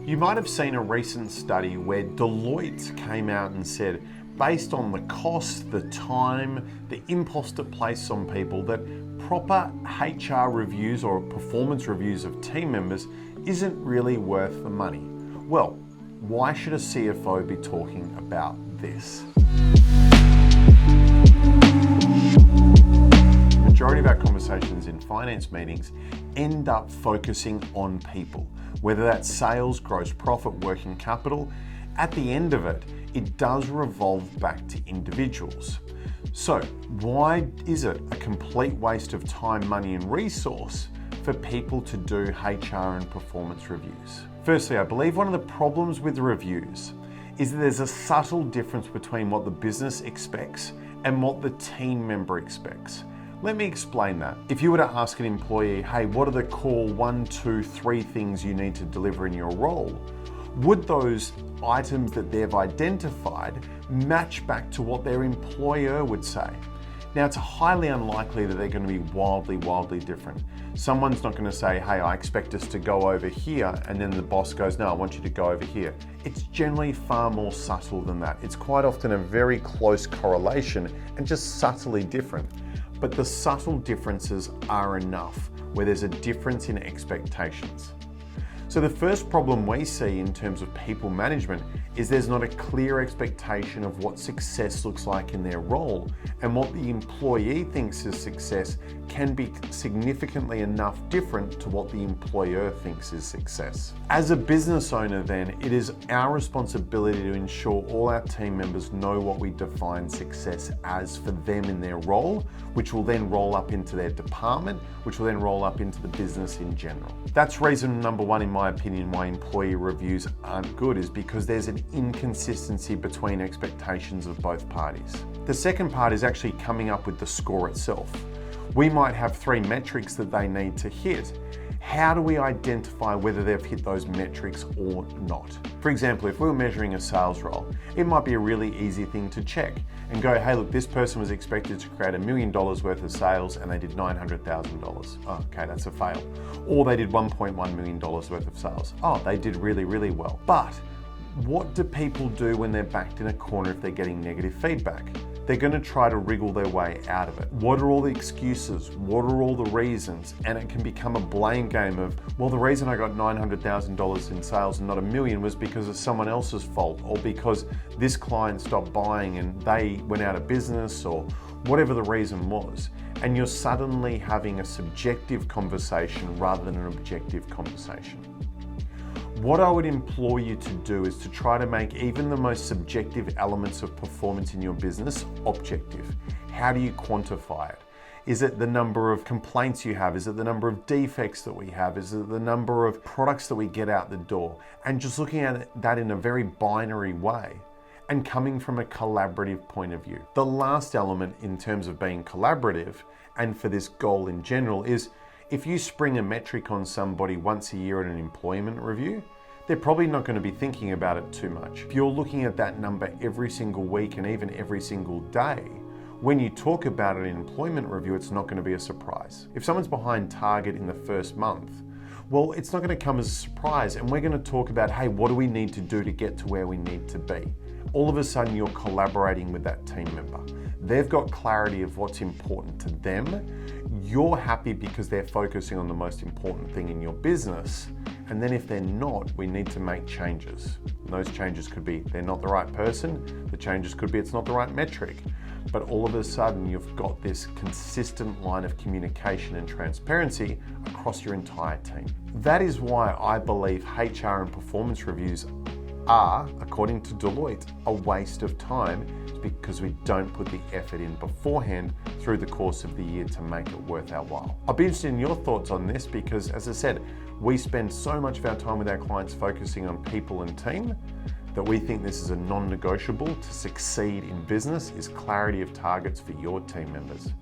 You might have seen a recent study where Deloitte came out and said, based on the cost, the time, the imposter placed on people, that proper HR reviews or performance reviews of team members isn't really worth the money. Well, why should a CFO be talking about this? The majority of our conversations in finance meetings end up focusing on people, whether that's sales, gross profit, working capital. At the end of it, it does revolve back to individuals. So why is it a complete waste of time, money, and resource for people to do HR and performance reviews? Firstly, I believe one of the problems with reviews is that there's a subtle difference between what the business expects and what the team member expects. Let me explain that. If you were to ask an employee, hey, what are the core 1, 2, 3 things you need to deliver in your role? Would those items that they've identified match back to what their employer would say? Now, it's highly unlikely that they're going to be wildly different. Someone's not going to say, hey, I expect us to go over here, and then the boss goes, no, I want you to go over here. It's generally far more subtle than that. It's quite often a very close correlation and just subtly different. But the subtle differences are enough where there's a difference in expectations. So the first problem we see in terms of people management is there's not a clear expectation of what success looks like in their role, and what the employee thinks is success can be significantly enough different to what the employer thinks is success. As a business owner then, it is our responsibility to ensure all our team members know what we define success as for them in their role, which will then roll up into their department, which will then roll up into the business in general. That's reason number one, in my opinion, why employee reviews aren't good, is because there's an inconsistency between expectations of both parties. The second part is actually coming up with the score itself. We might have 3 metrics that they need to hit. How do we identify whether they've hit those metrics or not? For example, if we were measuring a sales role, it might be a really easy thing to check and go, hey, look, this person was expected to create $1 million worth of sales and they did $900,000. Oh, okay, that's a fail. Or they did $1.1 million worth of sales. Oh, they did really well. But what do people do when they're backed in a corner if they're getting negative feedback? They're going to try to wriggle their way out of it. What are all the excuses? What are all the reasons? And it can become a blame game of, well, the reason I got $900,000 in sales and not $1 million was because of someone else's fault, or because this client stopped buying and they went out of business, or whatever the reason was. And you're suddenly having a subjective conversation rather than an objective conversation. What I would implore you to do is to try to make even the most subjective elements of performance in your business objective. How do you quantify it? Is it the number of complaints you have? Is it the number of defects that we have? Is it the number of products that we get out the door? And just looking at that in a very binary way and coming from a collaborative point of view. The last element in terms of being collaborative and for this goal in general is, if you spring a metric on somebody once a year at an employment review, they're probably not going to be thinking about it too much. If you're looking at that number every single week and even every single day, when you talk about it in an employment review, it's not going to be a surprise. If someone's behind target in the first month, well, it's not going to come as a surprise, and we're going to talk about, hey, what do we need to do to get to where we need to be? All of a sudden, you're collaborating with that team member. They've got clarity of what's important to them. You're happy because they're focusing on the most important thing in your business. And then if they're not, we need to make changes. And those changes could be they're not the right person. The changes could be it's not the right metric. But all of a sudden, you've got this consistent line of communication and transparency across your entire team. That is why I believe HR and performance reviews are, according to Deloitte, a waste of time, because we don't put the effort in beforehand through the course of the year to make it worth our while. I'll be interested in your thoughts on this, because as I said, we spend so much of our time with our clients focusing on people and team that we think this is a non-negotiable to succeed in business, is clarity of targets for your team members.